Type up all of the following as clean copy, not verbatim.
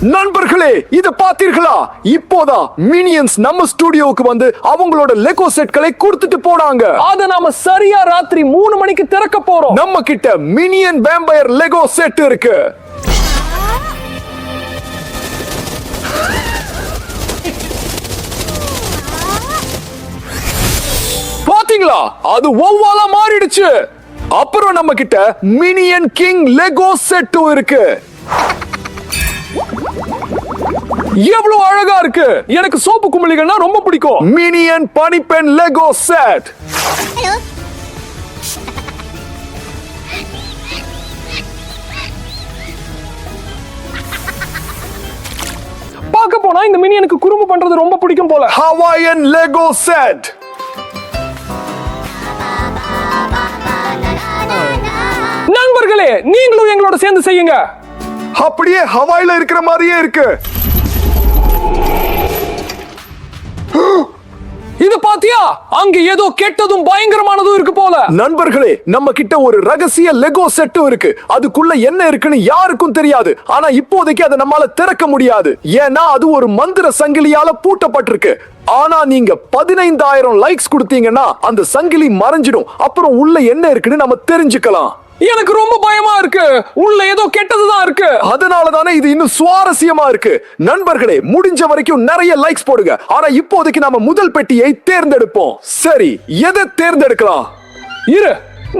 நண்பர்களே, இது பாத்தீர்களா? இப்போதான் மினியன்ஸ் நம்ம ஸ்டுடியோவுக்கு வந்து அவங்களோட லெகோ செட்களை கொடுத்துட்டு போனாங்க. அத நாம சரியா ராத்திரி 3 மணிக்கு திறக்க போறோம். நம்ம கிட்ட மினியன் வேம்பயர் லெகோ செட் இருக்கு. பாத்தீங்களா? அது ஒவ்வாலா மாறிடுச்சு. அப்புறம் நம்ம கிட்ட மினியன் கிங் லெகோ செட்டும் இருக்கு. எவ்வளவு அழகா இருக்கு. எனக்கு சோப்பு குமிழிகள்னா ரொம்ப பிடிக்கும். மினியன் பனிப்பென் லெகோ செட். பார்க்க போனா இந்த மினியனுக்கு குறும்பு பண்றது ரொம்ப பிடிக்கும் போல. Hawaiian Lego set. நண்பர்களே, நீங்களும் எங்களோட சேர்ந்து செய்யுங்க. அப்படியே ஹவாயில இருக்கிற மாதிரியே இருக்கு. இது பாத்தியா? அங்க ஏதோ கெட்டதும் பயங்கரமானதும் இருக்கு போல. நண்பர்களே, நம்ம கிட்ட ஒரு ரகசிய லெகோ செட்டும் இருக்கு. அதுக்குள்ள என்ன இருக்குன்னு யாருக்கும் தெரியாது. ஆனா இப்போதைக்கு அதை நம்மால திறக்க முடியாது. ஏன்னா அது ஒரு மந்திர சங்கிலியால பூட்டப்பட்டிருக்கு. ஆனா நீங்க 15,000 லைக்ஸ் கொடுத்தீங்கன்னா அந்த சங்கிலி மறைஞ்சிடும். அப்புறம் உள்ள என்ன இருக்குன்னு நம்ம தெரிஞ்சுக்கலாம். எனக்கு ரொம்ப பயமா இருக்கு. உள்ள ஏதோ கெட்டதுதான் இருக்கு. அதனால தானே இது இன்னும் சுவாரஸ்யமா இருக்கு. நண்பர்களே, முடிஞ்ச வரைக்கும் நிறைய லைக்ஸ் போடுங்க. ஆனா இப்போதைக்கு நாம முதல் பெட்டியை தேர்ந்தெடுப்போம். சரி, எதை தேர்ந்தெடுக்கலாம்? இரு,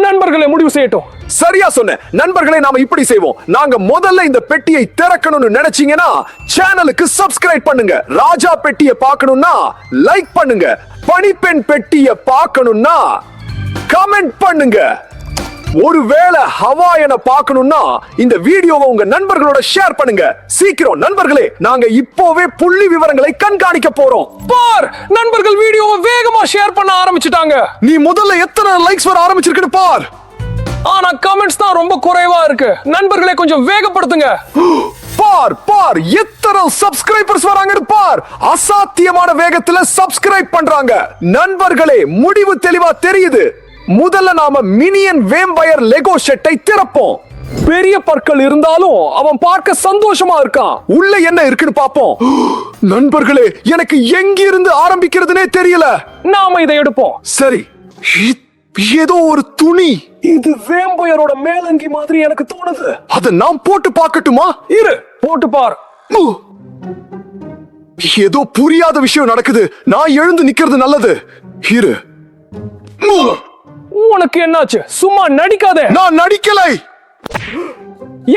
நண்பர்களே முடிவு செய்யட்டும். சரியா சொன்ன. நண்பர்களே, நாம இப்படி செய்வோம். நாங்க முதல்ல இந்த பெட்டியை திறக்கணும்னு நினைச்சீங்கன்னா சேனலுக்கு சப்ஸ்கிரைப் பண்ணுங்க. ராஜா பெட்டியை பார்க்கணும்னா லைக் பண்ணுங்க. பனிப்பெண் பெட்டியை பார்க்கணும்னா கமெண்ட் பண்ணுங்க. ஒருவேளை ஹவாயனை பார்க்கணும்னா இந்த வீடியோவை உங்க நண்பர்களோட ஷேர் பண்ணுங்க. சீக்கிரம் நண்பர்களே, நாங்க இப்போவே புள்ளி விவரங்களை கண்காணிக்க போறோம். பார், நண்பர்கள் வீடியோவை வேகமா ஷேர் பண்ண ஆரம்பிச்சிட்டாங்க. நீ முதல்ல எத்தனை லைக்ஸ் வர ஆரம்பிச்சிருக்குன்னு பார். ஆனா கமெண்ட்ஸ் தான் ரொம்ப குறைவா இருக்கு. நண்பர்களே, கொஞ்சம் வேகப்படுத்துங்க. பார் பார், எத்தனை சப்ஸ்கிரைபர்ஸ் வராங்கன்னு பார். அசாத்தியமான வேகத்துல சப்ஸ்கிரைப் பண்றாங்க. நண்பர்களே, முடிவு தெளிவா தெரியுது. முதல்ல நாம மினியன் வேம்பயர் லெகோ செட்டை திறப்போம். பெரிய பற்கள் இருந்தாலும் அவன் பார்க்க சந்தோஷமா இருக்கான். உள்ள என்ன இருக்குன்னு பாப்போம். நண்பர்களே, எனக்கு எங்கிருந்து ஆரம்பிக்கிறதுனே தெரியல. நாம இதை எடுப்போம். சரி, ஏதோ ஒரு துணி. இது வேம்பயரோட மேலங்கி மாதிரி எனக்கு தோணுது. அதை நாம் போட்டு பார்க்கட்டுமா? இரு, போட்டு பார். ஏதோ புரியாத விஷயம் நடக்குது. நான் எழுந்து நிக்கிறது நல்லது. இரு. உனக்கு என்னாச்சு? சும்மா நடிக்காதே. நான் நடிக்கலை.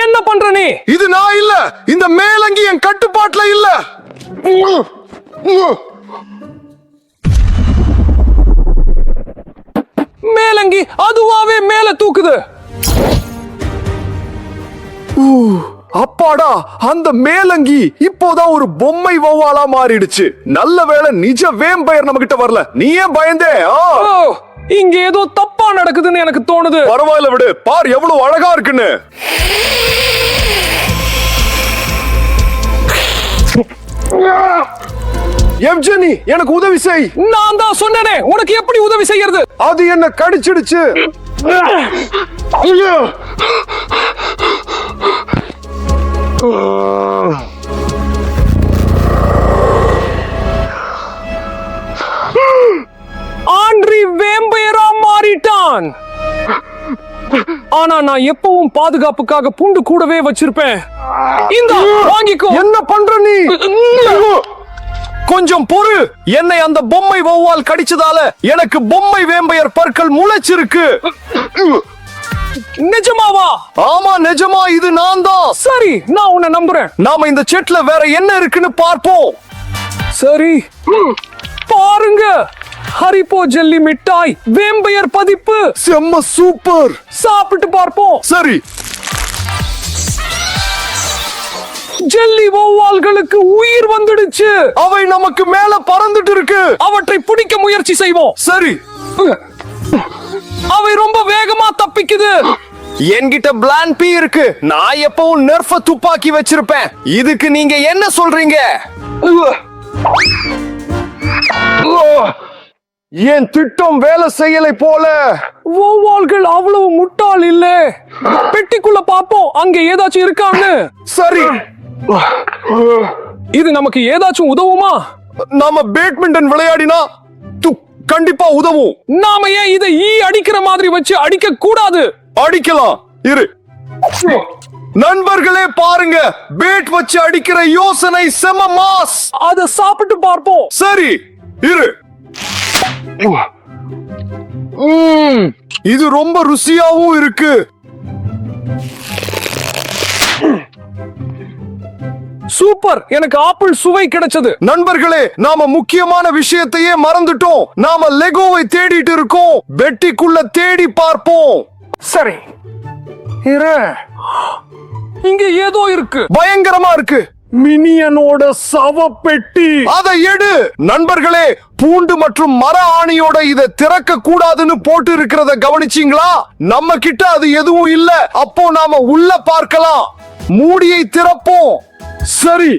என்ன பண்ற நீ? இது நான் இல்ல. இந்த மேலங்கி என் கட்டுப்பாட்டுல இல்ல. மேலங்கி அதுவாவே மேல தூக்குது. அப்பாடா, அந்த மேலங்கி இப்போதான் ஒரு பொம்மை வௌவாலா மாறிடுச்சு. நல்ல வேளை நிஜ வேம்பயர் நம்ம கிட்ட வரல. நீ ஏன் பயந்தே? இங்க ஏதோ தப்பா நடக்குதுன்னு எனக்கு தோணுது. பரவாயில்ல விடு. பார் எவ்வளவு அழகா இருக்குன்னு. எம்ஜனி, எனக்கு உதவி செய். நான் தான் சொன்னேனே, உனக்கு எப்படி உதவி செய்யறது? அது என்ன கடிச்சிடுச்சு. ஆண்ட்ரி வேம்பயரா மாறிட்டான். ஆனா நான் எப்பவும் பாதுகாப்புக்காக பூண்டு கூடவே வச்சிருப்பேன். இந்த வாங்கிக்கோ. என்ன பண்ற நீ? கொஞ்சம் பொறு. என்னை அந்த பொம்மை வௌவால் கடிச்சதால எனக்கு பொம்மை வேம்பயர் பற்கள் முளைச்சிருக்கு. நிஜமாவா? ஆமா, நிஜமா. இது நான் தான். சரி, நான் உன்னை நம்புறேன். நாம இந்த செட்ல வேற என்ன இருக்குன்னு பார்ப்போம். சரி, பாருங்க. ஹரிபோ ஜெல்லி மிட்டாய் வேம்பயர் பதிப்பு. செம்ம சூப்பர். சாப்பிட்டு பார்ப்போம். சரி. ஜெல்லி வௌவால்களுக்கு உயிர் வந்துடுச்சு. அவை நமக்கு மேல பறந்துட்டு இருக்கு. அவற்றை பிடிக்க முயற்சி செய்வோம். சரி. அவை ரொம்ப வேகமா தப்பிக்குது. என்கிட்ட பிளான் பி இருக்கு. நான் எப்பவும் நெர்ஃப துப்பாக்கி வச்சிருப்பேன். இதுக்கு நீங்க என்ன சொல்றீங்க? என் திட்டம் வேலை செய்யலை போல. வௌவால்கள் அவ்வளவு முட்டாள் இல்ல. பெட்டிக்குள்ள பாப்போம், அங்க ஏதாச்சும் இருக்கான்னு. சரி. இது நமக்கு ஏதாச்சும் உதவுமா? நாம பேட்மிண்டன் விளையாடினா கண்டிப்பா உதவும். நாம ஏன் இதை அடிக்கிற மாதிரி வச்சு அடிக்க கூடாது? அடிக்கலாம், இரு. நண்பர்களே பாருங்க, பேட் வச்சு அடிக்கிற யோசனை செம மாஸ். அத சாப்பிட்டு பார்ப்போம். சரி, இரு. இது ரொம்ப ருசியாவும் இருக்கு. சூப்பர், எனக்கு ஆப்பிள் சுவை கிடைச்சது. நண்பர்களே, நாம முக்கியமான விஷயத்தையே மறந்துட்டோம். நாம லெகோவை தேடிட்டு இருக்கோம். பெட்டிக்குள்ள தேடி பார்ப்போம். சரி, இரு. இங்க ஏதோ இருக்கு. பயங்கரமா இருக்கு. மினியனோட சவப்பெட்டி. அதை எடு. நண்பர்களே, பூண்டு மற்றும் மர ஆணியோட இதை திறக்க கூடாதுன்னு போட்டு இருக்கிறத கவனிச்சீங்களா? நம்ம கிட்ட அது எதுவும் இல்ல. அப்போ நாம உள்ள பார்க்கலாம். மூடியை திறப்போம். சரி,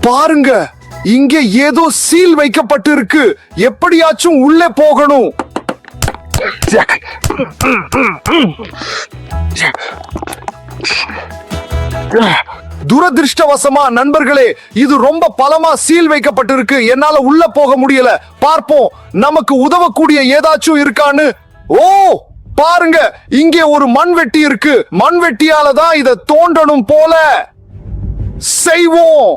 பாருங்க, இங்கே ஏதோ சீல் வைக்கப்பட்டு இருக்கு. எப்படியாச்சும் உள்ளே போகணும். துரதிருஷ்டவசமா நண்பர்களே, இது ரொம்ப பலமா சீல் வைக்கப்பட்டிருக்கு. என்னால உள்ள போக முடியல. பார்ப்போம், நமக்கு உதவக்கூடிய ஏதாச்சும் இருக்கான்னு. ஓ, பாருங்க, இங்கே ஒரு மண்வெட்டி இருக்கு. மண்வெட்டியால தான் இதை தோண்டணும் போல. செய்வோம்.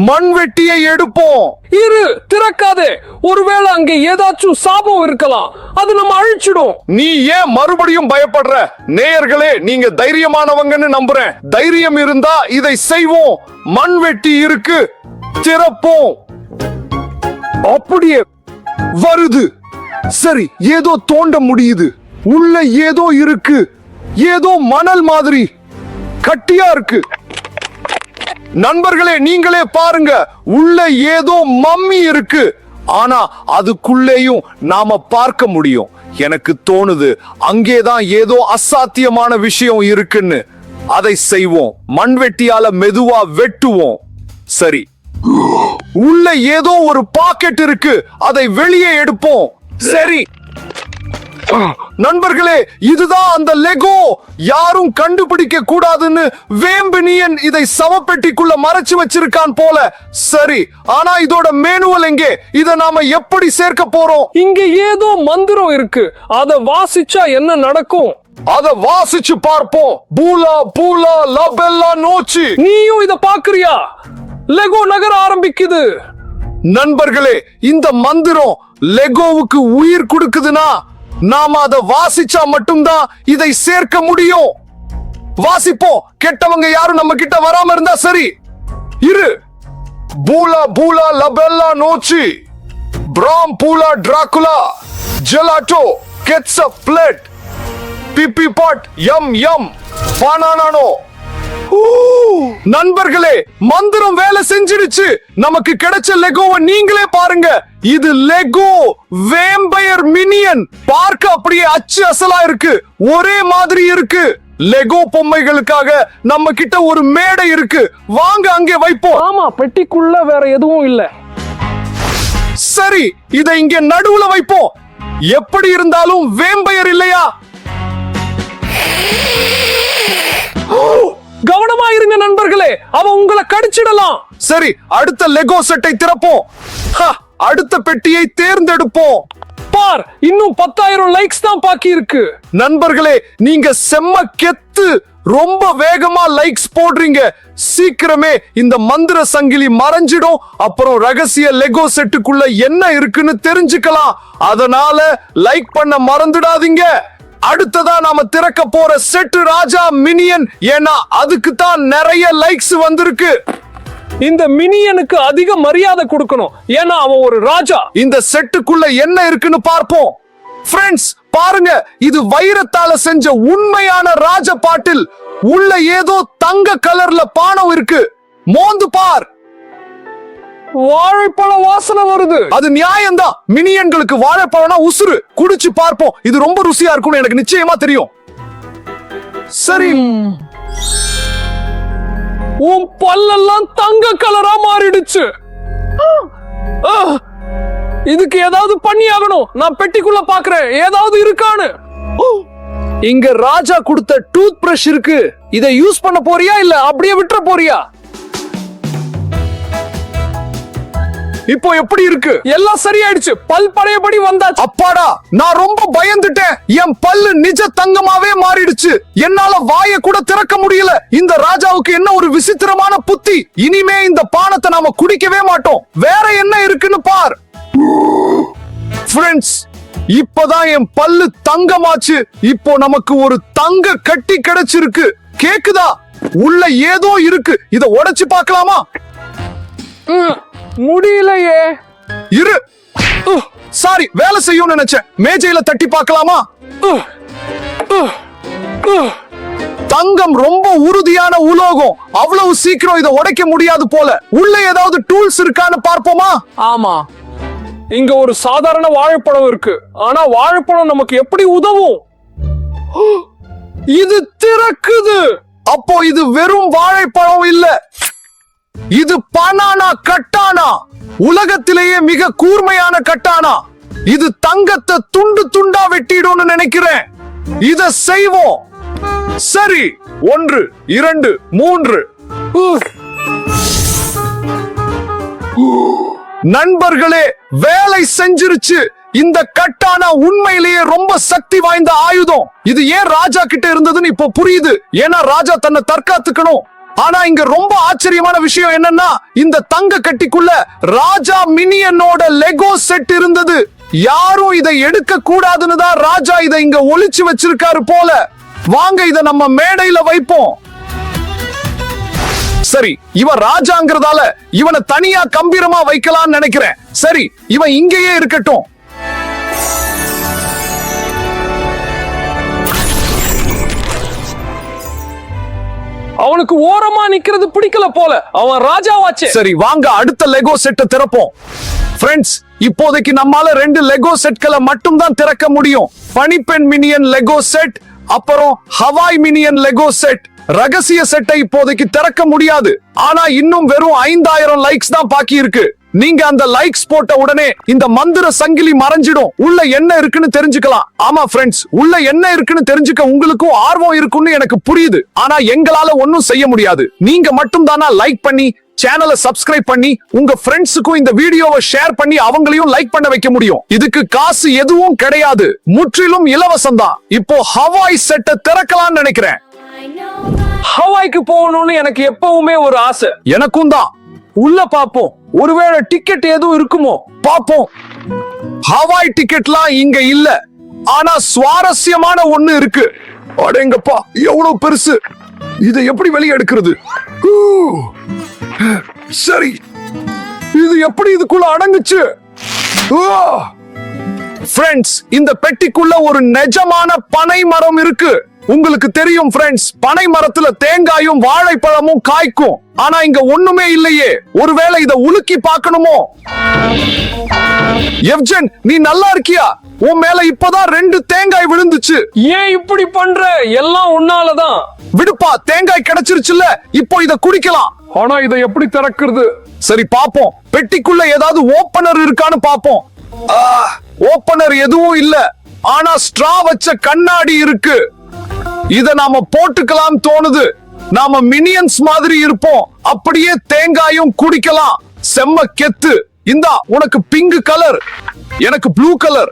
மண்வெட்டியை எடுப்போம். இரு, திறக்காதே. ஒருவேளை அங்க ஏதாச்சும் சாபம் இருக்கலாம். அது நம்ம அழிச்சிடும். நீ ஏன் மறுபடியும் பயப்படுற? நேயர்களே, நீங்க தைரியமானவங்கன்னு நம்புறேன். தைரியம் இருந்தா இதை செய்வோம். மண்வெட்டி இருக்கு, திறப்போம். அப்படியே வருது. சரி, ஏதோ தோண்ட முடியுது. உள்ள ஏதோ இருக்கு. ஏதோ மணல் மாதிரி கட்டியா இருக்கு. நண்பர்களே, நீங்களே பாருங்க, உள்ள ஏதோ மம்மி இருக்கு. ஆனா அதுக்குள்ளேயும் நாம பார்க்க முடியும். எனக்கு தோணுது அங்கேதான் ஏதோ அசாத்தியமான விஷயம் இருக்குன்னு. அதை செய்வோம். மண்வெட்டியால மெதுவா வெட்டுவோம். சரி, உள்ள ஏதோ ஒரு பாக்கெட் இருக்கு. அதை வெளியே எடுப்போம். சரி நண்பர்களே, இதுதான் அந்த லெகோ. யாரும் கண்டுபிடிக்க கூடாதுன்னு வேம்பினியன் இதை சவப்பெட்டிக்குள்ள மறைச்சு வச்சிருக்கான் போல. சரி, ஆனா இதோட மேனுவல் எங்கே? இதை நாம எப்படி சேர்க்க போறோம்? இங்க ஏதோ மந்திரம் இருக்கு. அத வாசிச்சா என்ன நடக்கும்? அத வாசிச்சு பார்ப்போம். பூலா பூலா லபெல்லா நோச்சி. நீயும் இத பாக்குறியா? லெகோ நகர ஆரம்பிக்குது. நண்பர்களே, இந்த மந்திரம் லெகோவுக்கு உயிர் கொடுக்குதுன்னா நாம அதை வாசிச்சா மட்டும்தான் இதை சேர்க்க முடியும். வாசிப்போம். கெட்டவங்க யாரும் நம்ம கிட்ட வராம இருந்தா சரி. இரு. பூலா பூலா லபெல்லா நோச்சி, பிராம் பூலா டிராகுலா, ஜெலாட்டோ, கெட்சப் பிளேட், பிபி பாட், யம் யம், பானானானோ. நண்பர்களே, மந்திரம் வேலை செஞ்சிருச்சு. நமக்கு கிடைச்ச லெகோவை நீங்களே பாருங்க. இது லெகோ வேம்பயர் மினியன். பார்க்க அப்படியே அச்சு அசலா இருக்கு. ஒரே மாதிரி இருக்கு. லெகோ பொம்மைகளுக்காக நம்ம கிட்ட ஒரு மேடை இருக்கு. வாங்க அங்கே வைப்போம். ஆமா, பெட்டிக்குள்ள வேற எதுவும் இல்ல. சரி, இதை இங்கே நடுவுல வைப்போம். எப்படி இருந்தாலும் வேம்பயர் இல்லையா? கவனமா இருங்க நண்பர்களே, அவன் உங்களை கடிச்சிடலாம். சரி, அடுத்த லெகோ செட்டை திறப்போம். அடுத்த பெட்டியை தேர்ந்தெடுப்போம். பார், இன்னும் 10,000 லைக்ஸ் தான் பாக்கி இருக்கு. நண்பர்களே, நீங்க செம்ம கெத்து. ரொம்ப வேகமா லைக்ஸ் போடுறீங்க. சீக்கிரமே இந்த மந்திர சங்கிலி மறைஞ்சிடும். அப்புறம் ரகசிய லெகோ செட்டுக்குள்ள என்ன இருக்குன்னு தெரிஞ்சுக்கலாம். அதனால லைக் பண்ண மறந்துடாதீங்க. அடுத்ததா நாம திறக்க போற செட்டு ராஜா மினியன். ஏன்னா அதுக்கு தான் நிறைய லைக்ஸ் வந்திருக்கு. இந்த மினியனுக்கு அதிக மரியாதை கொடுக்கணும். ஏன்னா அவன் ஒரு ராஜா. இந்த செட்டுக்குள்ள என்ன இருக்குன்னு பார்ப்போம். ஃப்ரெண்ட்ஸ், பாருங்க, இது வைரத்தால செஞ்ச உண்மையான ராஜ பாட்டில். உள்ள ஏதோ தங்க கலர்ல பானம் இருக்கு. மோந்து பார். வாழைப்பழ வாசனை வருது. அது நியாயம்தான். மினியன்களுக்கு வாழைப்பழம்னா உசுறு. குடிச்சு பார்ப்போம். இது ரொம்ப ருசியா இருக்கும்னு எனக்கு நிச்சயமா தெரியும். சரி, உன் பல்லெல்லாம் தங்க கலரா மாறிடுச்சு. இதுக்கு ஏதாவது பண்ணி ஆகணும். நான் பெட்டிக்குள்ள பாக்குறேன் ஏதாவது இருக்கான்னு. இங்க ராஜா கொடுத்த டூத் பிரஷ் இருக்கு. இதை யூஸ் பண்ண போறியா இல்ல அப்படியே விட்டுற போறியா? இப்போ எப்படி இருக்கு? எல்லாம் சரியாயிடுச்சு. பல் பழையபடி வந்தாச்சு. அப்பாடா, நான் ரொம்ப பயந்துட்டேன். என் பல்லு நிஜ தங்கமாவே மாறிடுச்சு. என்னால வாயை கூட திறக்க முடியல. இந்த ராஜாவுக்கு என்ன ஒரு விசித்திரமான புத்தி. இனிமே இந்த பானத்தை நாம குடிக்கவே மாட்டோம். வேற என்ன இருக்குன்னு பார். ஃப்ரெண்ட்ஸ், இப்பதான் என் பல்லு தங்கமாச்சு. இப்போ நமக்கு ஒரு தங்க கட்டி கிடைச்சிருக்கு. கேக்குதா? உள்ள ஏதோ இருக்கு. இத உடைச்சு பார்க்கலாமா? முடியலையே. இரு. சாரி, வேலை செய்யும் நினைச்சேன். மேஜையில தட்டி பார்க்கலாமா? தங்கம் ரொம்ப உறுதியான உலோகம். அவ்வளவு சீக்கிரம் இதை உடைக்க முடியாது போல. உள்ள ஏதாவது டூல்ஸ் இருக்கான்னு பார்ப்போமா? ஆமா, இங்க ஒரு சாதாரண வாழைப்பழம் இருக்கு. ஆனா வாழைப்பழம் நமக்கு எப்படி உதவும்? இது திறக்குது. அப்போ இது வெறும் வாழைப்பழம் இல்ல, இது பனானா கட்டானா. உலகத்திலேயே மிக கூர்மையான கட்டானா. இது தங்கத்தை துண்டு துண்டா வெட்டிடும்னு நினைக்கிறேன். இத செய்வோம். சரி, 1 2 3. நண்பர்களே, வேலை செஞ்சிருச்சு. இந்த கட்டானா உண்மையிலேயே ரொம்ப சக்தி வாய்ந்த ஆயுதம். இது ஏன் ராஜா கிட்ட இருந்ததுன்னு இப்போ புரியுது. ஏன்னா ராஜா தன்னை தற்காத்துக்கணும். ஆனா இங்க ரொம்ப ஆச்சரியமான விஷயம் என்னன்னா, இந்த தங்க கட்டிக்குள்ள ராஜா மினியனோட லெகோ செட் இருந்தது. யாரும் இதை எடுக்க கூடாதுன்னு தான் ராஜா இதை இங்க ஒளிச்சு வச்சிருக்காரு போல. வாங்க இத நம்ம மேடையில வைப்போம். சரி, இவன் ராஜாங்கிறதால இவனை தனியா கம்பீரமா வைக்கலாம்னு நினைக்கிறேன். சரி, இவன் இங்கேயே இருக்கட்டும். அவனுக்கு ஓரமா நிக்கிறது பிடிக்கல போல. அவன் ராஜாவாச்சே. சரி, வாங்க அடுத்த லெகோ செட்டை திறப்போம். ஃப்ரெண்ட்ஸ், இப்போதைக்கு நம்மால 2 லெகோ செட்களை மட்டும் தான் திறக்க முடியும். பனிப்பெண் மினியன் லெகோ செட், அப்புறம் ஹவாய் மினியன் லெகோ செட். ரகசிய செட்டை இப்போதைக்கு திறக்க முடியாது. ஆனா இன்னும் வெறும் 5000 லைக்ஸ் தான் பாக்கி இருக்கு. நீங்க அந்த லைக்ஸ் போட்ட உடனே இந்த மந்திர சங்கிலி மறைஞ்சிடும். உள்ள என்ன இருக்குன்னு தெரிஞ்சுக்கலாம். ஆமா ஃப்ரெண்ட்ஸ், உள்ள என்ன இருக்குன்னு தெரிஞ்சுக்க உங்களுக்கும் ஆர்வம் இருக்குன்னு எனக்கு புரியுது. ஆனா எங்களால ஒன்னும் செய்ய முடியாது. நீங்க மட்டும் தானா லைக் பண்ணி சேனலை சப்ஸ்கிரைப் பண்ணி உங்க ஃப்ரெண்ட்ஸுக்கும் இந்த வீடியோவை ஷேர் பண்ணி அவங்களையும் லைக் பண்ண வைக்க முடியும். இதுக்கு காசு எதுவும் கிடையாது, முற்றிலும் இலவசம் தான். இப்போ ஹவாய் செட்டை திறக்கலாம்னு நினைக்கிறேன். ஹவாய்க்கு போகணும்னு எனக்கு எப்பவுமே ஒரு ஆசை. எனக்கும் தான். உள்ள பாப்போம். ஒருவேளை டிக்கெட் எதுவும் இருக்குமோ? பாப்போம். ஹவாய் டிக்கெட்லாம் இங்க இல்ல. ஆனா சுவாரஸ்யமான ஒண்ணு இருக்கு. அடேங்கப்பா, எவ்வளவு பெருசு. இதை எப்படி வெளியே எடுக்கிறது? சரி, இது எப்படி இதுக்குள்ள அடங்குச்சு? ஃப்ரெண்ட்ஸ், இந்த பெட்டிக்குள்ள ஒரு நிஜமான பனை மரம் இருக்கு. உங்களுக்கு தெரியும் ஃப்ரெண்ட்ஸ், பனை மரத்துல தேங்காயும் வாழைப்பழமும் காய்க்கும். ஆனா இங்க ஒண்ணுமே இல்லையே. ஒருவேளை இத உலுக்கி பார்க்கணுமோ? எவ்ஜன், நீ நல்லா இருக்கியா? உன் மேல இப்பதான் 2 தேங்காய் விழுந்துச்சு. ஏன் இப்படி பண்ற? எல்லாம் உன்னாலதான். விடுப்பா, தேங்காய் கிடைச்சிருச்சுல. இப்போ இத குடிக்கலாம். ஆனா இதை எப்படி திறக்கிறது? சரி, பாப்போம். பெட்டிக்குள்ள ஏதாவது ஓபனர் இருக்கான்னு பாப்போம். ஓபனர் எதுவும் இல்ல. ஆனா ஸ்ட்ரா வச்ச கண்ணாடி இருக்கு. இத நாம போட்டுக்கலாம் தோணுது. நாம மினியன்ஸ் மாதிரி இருப்போம். அப்படியே தேங்காயும் குடிக்கலாம். செம்ம கெத்து. இந்தா உனக்கு பிங்க் கலர், எனக்கு ப்ளூ கலர்.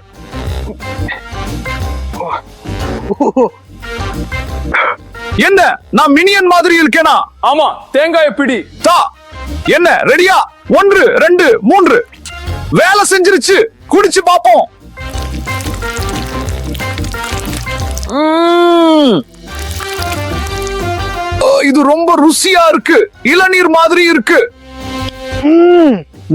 என்ன, நான் மினியன் மாதிரி இருக்கேனா? ஆமா, தேங்காய பிடி. தா. என்ன, ரெடியா? 1 2 3. வேலை செஞ்சிருச்சு. குடிச்சு பாப்போம். இது ரொம்ப ருசியா இருக்கு. இளநீர் மாதிரி இருக்கு.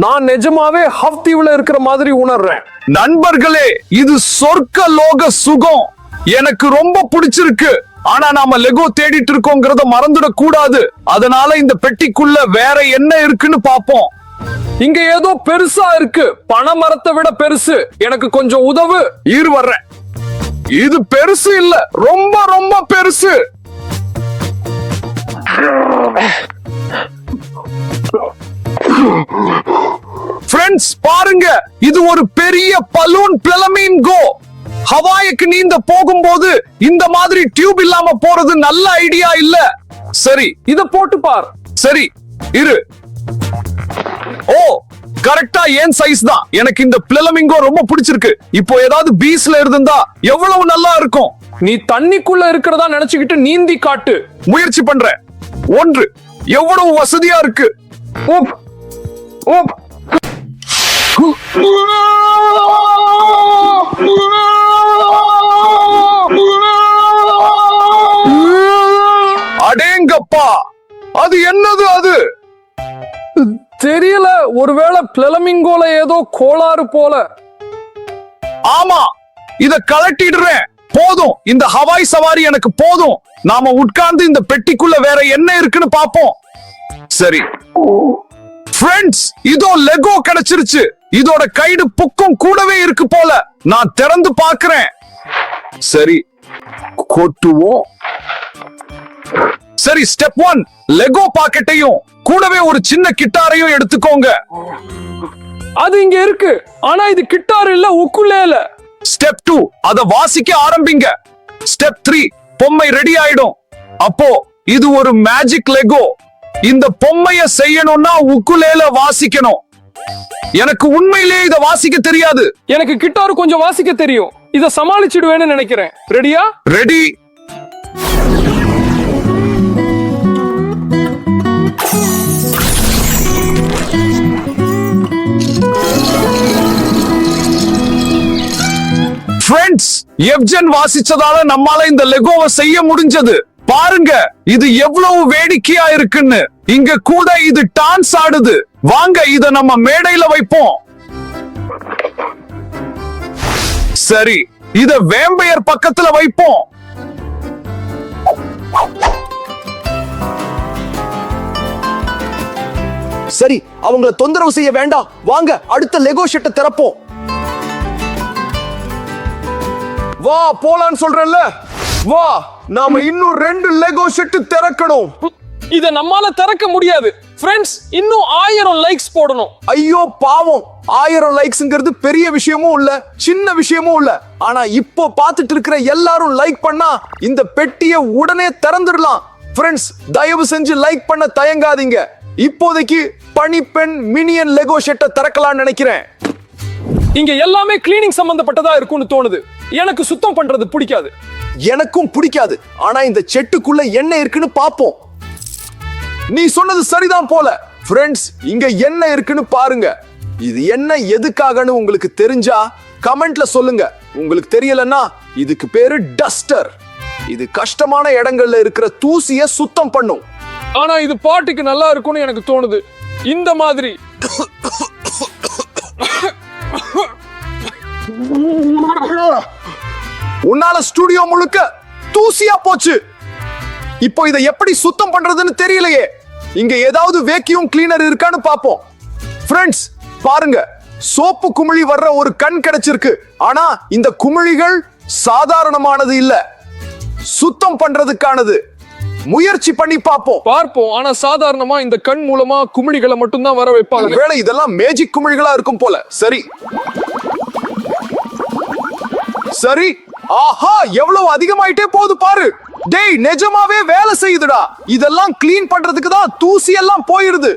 நான் நிஜமாவே ஹவ் தீவுல இருக்கிற மாதிரி உணர்றேன். நண்பர்களே, இது சொர்க்க லோக சுகம். எனக்கு ரொம்ப பிடிச்சிருக்கு. ஆனா நாம லெகோ தேடிட்டு இருக்கோங்கிறத மறந்துடக் கூடாது. அதனால இந்த பெட்டிக்குள்ள வேற என்ன இருக்குன்னு பாப்போம். இங்க ஏதோ பெருசா இருக்கு. பனை மரத்தை விட பெருசு. எனக்கு கொஞ்சம் உதவு. இரு வர்றேன். இது பெருசு இல்ல, ரொம்ப ரொம்ப பெருசு. ஃப்ரெண்ட்ஸ், பாருங்க, இது ஒரு பெரிய பலூன் பிளமீன்கோ. ஹவாய்க்கு நீந்த போகும்போது இந்த மாதிரி டியூப் இல்லாம போறது நல்ல ஐடியா இல்ல. சரி, இத போட்டு பார். சரி இரு. ஓ, கரெக்டா ஏன் சைஸ் தான். எனக்கு இந்த பிளமிங்கோ ரொம்ப பிடிச்சிருக்கு. இப்போ ஏதாவது பீச்ல இருந்தா எவ்வளவு நல்லா இருக்கும். நீ தண்ணிக்குள்ள இருக்கிறதா நினைச்சுக்கிட்டு நீந்தி காட்டு. முயற்சி பண்றேன். 1 எவ்வளவு வசதியா இருக்கு. ஓப் ஓப். அடேங்கப்பா, அது என்னது அது? தெரியல, ஒருவேளை பிளமிங்கோல ஏதோ கோளாறு போல. ஆமா, இத கலட்டிடுறேன். போதும், இந்த ஹவாய் சவாரி எனக்கு போதும். நாம உட்கார்ந்து இந்த பெட்டிக்குள்ள வேற என்ன இருக்குன்னு பாப்போம். சரி ஃப்ரெண்ட்ஸ், இதோ லெகோ கிடைச்சிருச்சு. இதோட கைடு புக்கும் கூடவே இருக்கு போல. நான் திறந்து பார்க்கிறேன். சரி, கொட்டுவோம். சரி, ஸ்டெப் 1 லெகோ பாக்கெட்டையும் கூடவே ஒரு சின்ன கிட்டாரையும் எடுத்துக்கோங்க. அது இங்க இருக்கு, ஆனா இது கிட்டார் இல்ல, உக்குலேல. ஸ்டெப் 2 அத வாசிக்க ஆரம்பிங்க. ஸ்டெப் 3 பொம்மை ரெடி ஆயிடும். அப்போ இது ஒரு மேஜிக் லெகோ. இந்த பொம்மைய செய்யணும்னா உக்குலேல வாசிக்கணும். எனக்கு உண்மையிலேயே இத வாசிக்க தெரியாது. எனக்கு கிட்டார் கொஞ்சம் வாசிக்க தெரியும். இத சமாளிச்சிடுவேன்னு நினைக்கிறேன். ரெடியா? ரெடி. ஃப்ரெண்ட்ஸ், எவ்ஜன் வாசிச்சதால நம்மால இந்த லெகோவை செய்ய முடிஞ்சது. பாருங்க, இது எவ்வளவு வேடிக்கையா இருக்குன்னு. இங்க கூட இது டான்ஸ் ஆடுது. வாங்க, இத நம்ம மேடையில வைப்போம். சரி, இத வேம்பையர் பக்கத்துல வைப்போம். சரி, அவங்கள தொந்தரவு செய்ய வேண்டாம். வாங்க, அடுத்த லெகோ ஷெட்டை திறப்போம். வா, போலான்னு சொல்றேன்ல. வா, நாம இன்னும் 2 லெகோ ஷெட் திறக்கணும். இத நம்மால திறக்க முடியாது. ஃப்ரெண்ட்ஸ், இன்னும் 1000 லைக்ஸ் போடணும். ஐயோ பாவம், 1000 லைக்ஸ்ங்கிறது பெரிய விஷயமும் இல்ல, சின்ன விஷயமும் இல்ல. ஆனா இப்போ பார்த்துட்டு இருக்கிற எல்லாரும் லைக் பண்ணா இந்த பெட்டியை உடனே திறந்துடலாம். ஃப்ரெண்ட்ஸ், தயவு செஞ்சு லைக் பண்ண தயங்காதீங்க. இப்போதைக்கு பனிப்பெண் மினியன் லெகோ ஷெட்டை திறக்கலாம்னு நினைக்கிறேன். இங்க எல்லாமே கிளீனிங் சம்பந்தப்பட்டதா இருக்கும்னு தோணுது. எனக்கு சுத்தம் பண்றது பிடிக்காது. எனக்கும் பிடிக்காது. ஆனா இந்த செட்டுக்குள்ள என்ன இருக்குன்னு பாப்போம். நீ சொன்னது சரிதான் போல. ஃப்ரெண்ட்ஸ், இங்க என்ன இருக்குன்னு பாருங்க. இது என்ன, எதுக்காகன்னு உங்களுக்கு தெரிஞ்சா கமெண்ட்ல சொல்லுங்க. உங்களுக்கு தெரியலன்னா இதுக்கு பேரு டஸ்டர். இது கஷ்டமான இடங்கள்ல இருக்கிற தூசிய சுத்தம் பண்ணும். ஆனா இது பாட்டுக்கு நல்லா இருக்கும்னு எனக்கு தோணுது. இந்த மாதிரி உன்னால ஸ்டுடியோ முழுக்க தூசியா போச்சு. இப்போ இதை எப்படி சுத்தம் பண்றதுன்னு தெரியலையே. இங்க ஏதாவது வேக்யூம் கிளீனர் இருக்கான்னு பாப்போம். ஃப்ரெண்ட்ஸ், பாருங்க, சோப்பு குமிழி வர்ற ஒரு கண் கிடைச்சிருக்கு. ஆனா இந்த குமிழிகள் சாதாரணமானது இல்ல, சுத்தம் பண்றதுக்கானது. முயற்சி பண்ணி பார்ப்போம். ஆனா சாதாரணமா இந்த கண் மூலமா குமிழிகளை மட்டும் தான் வர வைப்பாங்க. வேளை இதெல்லாம் மேஜிக் குமிழிகளா இருக்கும் போல. சரி சரி, ஆஹா, எவ்வளவு அதிகமாயிட்டே போகுது பாரு. டேய், நிஜமாவே வேலை செய்யுதுடா. இதெல்லாம் கிளீன் பண்றதுக்கு தான் தூசி எல்லாம் போயிருது.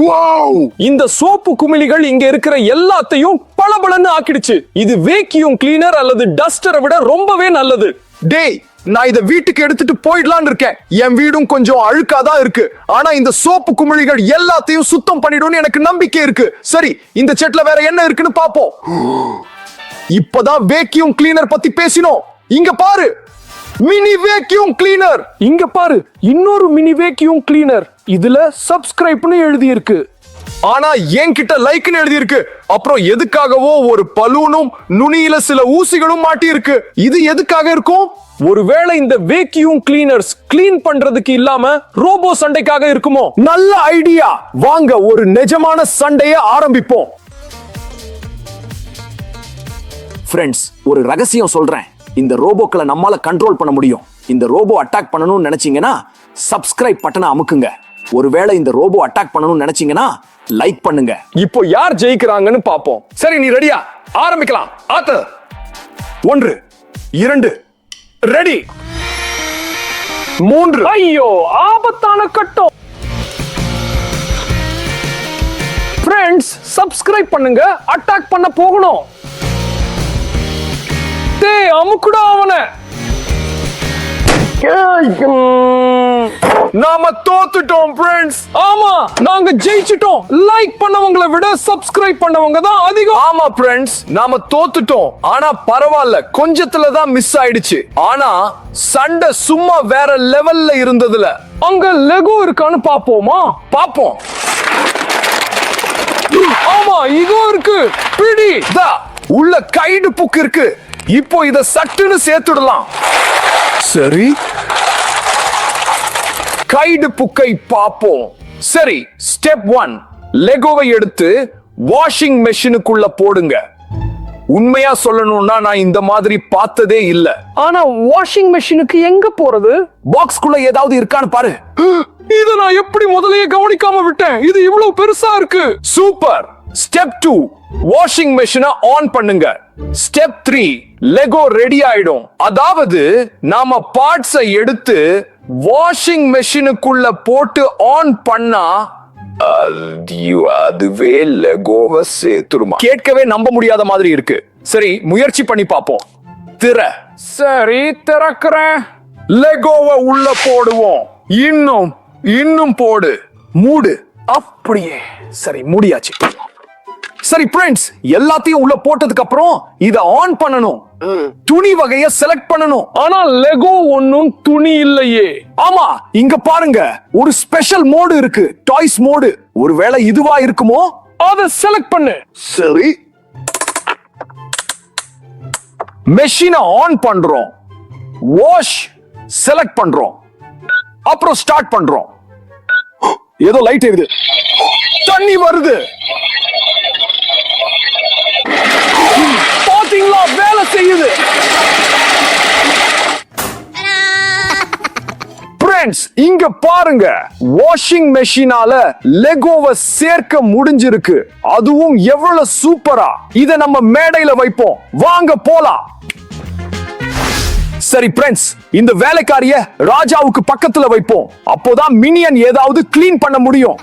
வாவ், இந்த சோப்பு குமிழிகள் இங்க இருக்கிற எல்லாத்தையும் பளபளன்னு ஆக்கிடுச்சு. இது வேக்யூம் கிளீனர் அல்லது டஸ்டரை விட ரொம்பவே நல்லது. டேய், நான் இத வீட்டுக்கு எடுத்துட்டு போயிடலான்னு இருக்கேன். என் வீடும் கொஞ்சம் அழுக்காதான் இருக்கு. ஆனா இந்த சோப்பு குமிழிகள் எல்லாத்தையும் சுத்தம் பண்ணிடும்னு எனக்கு நம்பிக்கை இருக்கு. சரி, இந்த செட்ல வேற என்ன இருக்குன்னு பாப்போம். இப்பதான் வேக்யூம் கிளீனர் பத்தி பேசினோம். இங்க பாரு, மினி வேக்யூம் கிளீனர். இங்க பாரு, இன்னொரு மினி வேக்யூம் கிளீனர். இதுல சப்ஸ்கிரைப்னு எழுதி இருக்கு. ஆனா என்கிட்ட லைக்னு எழுதி இருக்கு. அப்புறம் எதுக்காகவோ ஒரு பலூனும் நுனியில சில ஊசிகளும் மாட்டி இருக்கு. இது எதுக்காக இருக்கும்? ஒருவேளை இந்த வேக்யூம் கிளீனர்ஸ் கிளீன் பண்றதுக்கு இல்லாம ரோபோ சண்டைக்காக இருக்குமோ? நல்ல ஐடியா. வாங்க, ஒரு நிஜமான சண்டையை ஆரம்பிப்போம். ஃப்ரெண்ட்ஸ், ஒரு ரகசியம் சொல்றேன். இந்த ரோபோக்களை நம்மால கண்ட்ரோல் பண்ண முடியும். இந்த ரோபோ அட்டாக் பண்ணணும்னு நினைச்சீங்கன்னா சப்ஸ்கிரைப் பட்டனை அமுக்குங்க. ஒருவேளை இந்த ரோபோ அட்டாக் பண்ணணும்னு நினைச்சீங்கன்னா லைக் பண்ணுங்க. இப்போ யார் ஜெயிக்கிறாங்கன்னு பாப்போம். சரி, நீ ரெடியா? ஆரம்பிக்கலாம். ஆத்து 1 2 ரெடி 3. ஐயோ, ஆபத்தான கட்டம். ஃப்ரெண்ட்ஸ், சப்ஸ்கிரைப் பண்ணுங்க. அட்டாக் பண்ண போகணும். டேய், அமுக்குடா அவனை. நாம தோத்துட்டோம் ஃப்ரெண்ட்ஸ். ஆமா, நாங்க ஜெயிச்சிட்டோம். லைக் பண்ணவங்களை விட சப்ஸ்கிரைப் பண்ணவங்க தான் அதிகம். ஆமா ஃப்ரெண்ட்ஸ், நாம தோத்துட்டோம். ஆனா பரவாயில்ல, கொஞ்சத்துல தான் மிஸ் ஆயிடுச்சு. ஆனா சண்டை சும்மா வேற லெவல்ல இருந்ததுல. அங்க லெகோ இருக்கான்னு பாப்போமா? பாப்போம். ஆமா, இதோ இருக்கு. பிடி. தா உள்ள கைடு புக் இருக்கு. இப்போ இத சட்டுன்னு சேர்த்துடலாம். சரி, கைடு புக்கை பாப்போம். சரி, ஸ்டெப் 1, லெகோவை எடுத்து வாஷிங் மெஷினுக்குள்ள போடுங்க. உண்மையா சொல்லணும்னா நான் இந்த மாதிரி பார்த்ததே இல்ல. ஆனா வாஷிங் மெஷினுக்கு எங்க போறது? பாக்ஸ்க்குள்ள ஏதாவது இருக்கான்னு பாரு. இத நான் எப்படி முதல்லயே கவனிக்காம விட்டேன்? இது இவ்வளவு பெருசா இருக்கு. சூப்பர். ஸ்டெப் 2, வாஷிங் மெஷினை ஆன் பண்ணுங்க. ஸ்டெப் 3, லெகோ ரெடி ஆயிடும். அதாவது நாம பார்ட்ஸை எடுத்து வாஷிங் மெஷினுக்குள்ள போட்டு ஆன் பண்ணா அதுவே லெகோவை சேர்த்துருமா? கேட்கவே நம்ப முடியாத மாதிரி இருக்கு. சரி, முயற்சி பண்ணி பாப்போம். திற. சரி, திறக்கிறேன். லெகோவை உள்ள போடுவோம். இன்னும் போடு. மூடு. அப்படியே. சரி, மூடியாச்சு. சரி ஃப்ரெண்ட்ஸ், எல்லாத்தையும் உள்ள போட்டதுக்கு அப்புறம் இத ஆன் பண்ணணும். துணி வகையை செலக்ட் பண்ணணும். ஆனா லெகோ ஒன்னும் துணி இல்லையே. ஆமா, இங்க பாருங்க, ஒரு ஸ்பெஷல் மோடு இருக்கு. Toys mode. ஒருவேளை இதுவா இருக்குமோ? அத செலக்ட் பண்ணு. சரி, மெஷினை ஆன் பண்றோம். வாஷ் செலக்ட் பண்றோம். அப்புறம் ஸ்டார்ட் பண்றோம். ஏதோ லைட் எரியுது. தண்ணி வருது. பாத்தீங்களா, வேலை செய்யுது. ஃப்ரெண்ட்ஸ், இங்க பாருங்க, வாஷிங் மெஷினால லெகோவை சேர்க்க முடிஞ்சிருக்கு. அதுவும் எவ்வளவு சூப்பரா. இத நம்ம மேடையில வைப்போம். வாங்க போலாம். சரி ஃப்ரெண்ட்ஸ், இந்த வேலைக்காரிய ராஜாவுக்கு பக்கத்துல வைப்போம். அப்போதான் மினியன் ஏதாவது கிளீன் பண்ண முடியும்.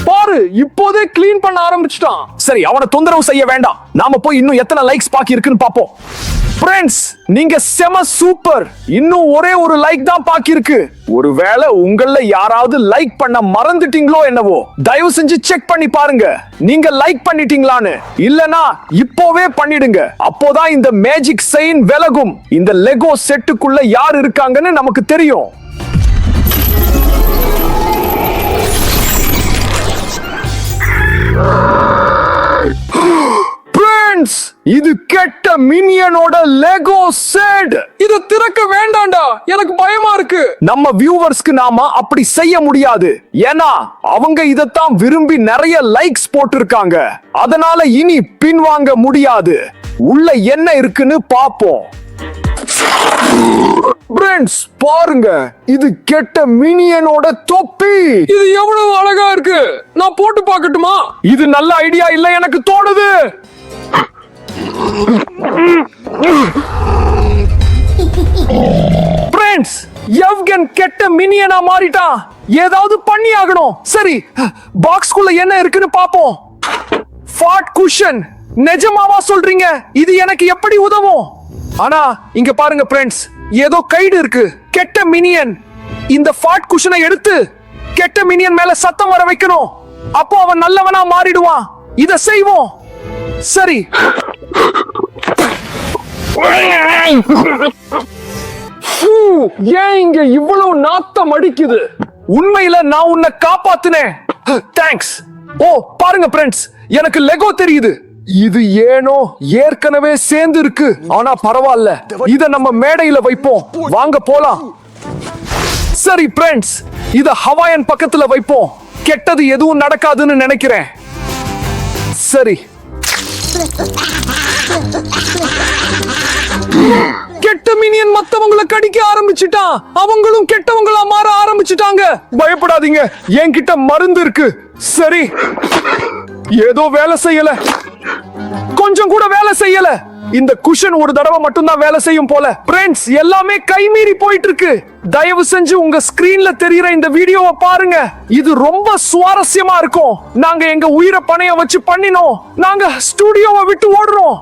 பாரு, இப்போதே கிளீன் பண்ண ஆரம்பிச்சிட்டான். சரி, அவனை தொந்தரவு செய்ய வேண்டாம். நாம போய் இன்னும் எத்தனை லைக்ஸ் பாக்கி இருக்குன்னு பாப்போம். ஃப்ரெண்ட்ஸ், நீங்க செம சூப்பர். இன்னும் ஒரே ஒரு லைக் தான் பாக்கி இருக்கு. ஒருவேளை உங்கள யாராவது லைக் பண்ண மறந்துட்டீங்களோ என்னவோ. தயவு செஞ்சு செக் பண்ணி பாருங்க, நீங்க லைக் பண்ணிட்டீங்களான்னு. இல்லனா இப்போவே பண்ணிடுங்க. அப்போதான் இந்த மேஜிக் சைன் விலகும். இந்த லெகோ செட்டுக்குள்ள யார் இருக்காங்கன்னு நமக்கு தெரியும். இது கெட்ட மினியனோட லெகோ செட். இத திறக்க வேண்டாம்டா, எனக்கு பயமா இருக்கு. நம்ம வியூவர்ஸ்க்கு நாம அப்படி செய்ய முடியாது. ஏன்னா அவங்க இதத்தான் விரும்பி நிறைய லைக்ஸ் போட்டிருக்காங்க. அதனால இனி பின்வாங்க முடியாது. உள்ள என்ன இருக்குன்னு பாப்போம். ஃப்ரெண்ட்ஸ், பாருங்க, இது கெட்ட மினியனோட தொப்பி. இது எவ்வளவு அழகா இருக்கு. நான் போட்டு பார்க்கட்டுமா? இது நல்ல ஐடியா இல்ல எனக்கு தோணுது. ஃப்ரெண்ட்ஸ், எவ்கன் கெட்ட மினியனா மாறிட்டான். ஏதாவது பண்ணி ஆகணும். சரி, பாக்ஸ்க்குள்ள என்ன இருக்குன்னு பாப்போம். ஃபாட் குஷன். நிஜமாவா சொல்றீங்க? இது எனக்கு எப்படி உதவும்? ஆனா இங்க பாருங்க ஃப்ரெண்ட்ஸ், ஏதோ கைடு இருக்கு. கெட்ட மினியன் இந்த ஃபாட் குஷனை எடுத்து கெட்ட மினியன் மேல சத்தம் வர வைக்கணும். அப்போ அவன் நல்லவனா மாறிடுவான். இத செய்வோம். சரி, ஏன் இங்க இவ்வளவு நாத்தம் அடிக்குது? உண்மையில நான் உன்னை காப்பாத்துனேன். தேங்க்ஸ். ஓ, பாருங்க ஃப்ரெண்ட்ஸ், எனக்கு லெகோ தெரியுது. இது ஏனோ ஏற்கனவே சேர்ந்து இருக்கு. ஆனா பரவாயில்ல, இத நம்ம மேடையில வைப்போம். வாங்க போலாம். சரி ஃப்ரெண்ட்ஸ், இத ஹவாயன் பக்கத்துல வைப்போம். கெட்டது எதுவும் நடக்காதுன்னு நினைக்கிறேன். சரி, கெட்ட மினியன் மத்தவங்கள கடிக்க ஆரம்பிச்சிட்டான். அவங்களும் கெட்டவங்களா மாற ஆரம்பிச்சிட்டாங்க. பயப்படாதீங்க, என்கிட்ட மருந்து இருக்கு. சரி, ஏதோ வேலை செய்யல, கொஞ்சம் கூட வேலை செய்யல. இந்த குஷன் ஒரு தடவை மட்டும்தான் வேலை செய்யும் போல. ஃப்ரெண்ட்ஸ், எல்லாமே கைமீறி போயிட்டு இருக்கு. தயவு செஞ்சு உங்க ஸ்கிரீன்ல தெரியுற இந்த வீடியோவை பாருங்க. இது ரொம்ப சுவாரஸ்யமா இருக்கும். நாங்க எங்க உயிரை பணைய வச்சு பண்ணினோம். நாங்க ஸ்டுடியோவை விட்டு ஓடுறோம்.